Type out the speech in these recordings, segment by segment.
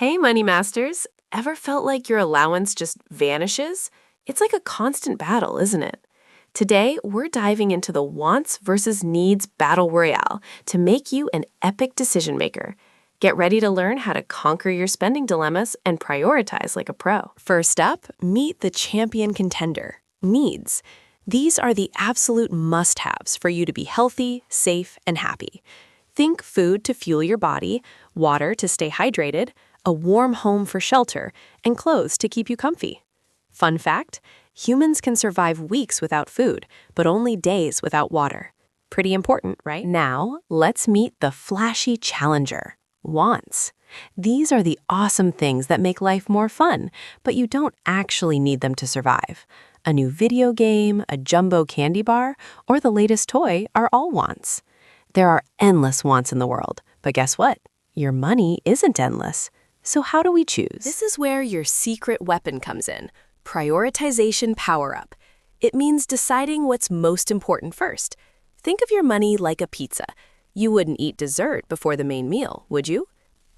Hey, Money Masters. Ever felt like your allowance just vanishes? It's like a constant battle, isn't it? Today, we're diving into the wants versus needs battle royale to make you an epic decision maker. Get ready to learn how to conquer your spending dilemmas and prioritize like a pro. First up, meet the champion contender, needs. These are the absolute must-haves for you to be healthy, safe, and happy. Think food to fuel your body, water to stay hydrated, a warm home for shelter, and clothes to keep you comfy. Fun fact, humans can survive weeks without food, but only days without water. Pretty important, right? Now, let's meet the flashy challenger, wants. These are the awesome things that make life more fun, but you don't actually need them to survive. A new video game, a jumbo candy bar, or the latest toy are all wants. There are endless wants in the world, but guess what? Your money isn't endless. So how do we choose? This is where your secret weapon comes in, prioritization power-up. It means deciding what's most important first. Think of your money like a pizza. You wouldn't eat dessert before the main meal, would you?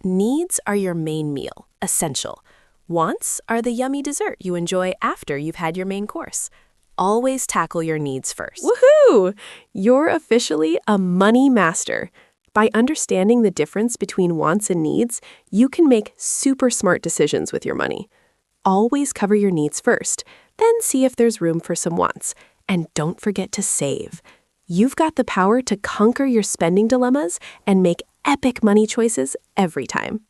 Needs are your main meal, essential. Wants are the yummy dessert you enjoy after you've had your main course. Always tackle your needs first. Woohoo! You're officially a money master. By understanding the difference between wants and needs, you can make super smart decisions with your money. Always cover your needs first, then see if there's room for some wants. And don't forget to save. You've got the power to conquer your spending dilemmas and make epic money choices every time.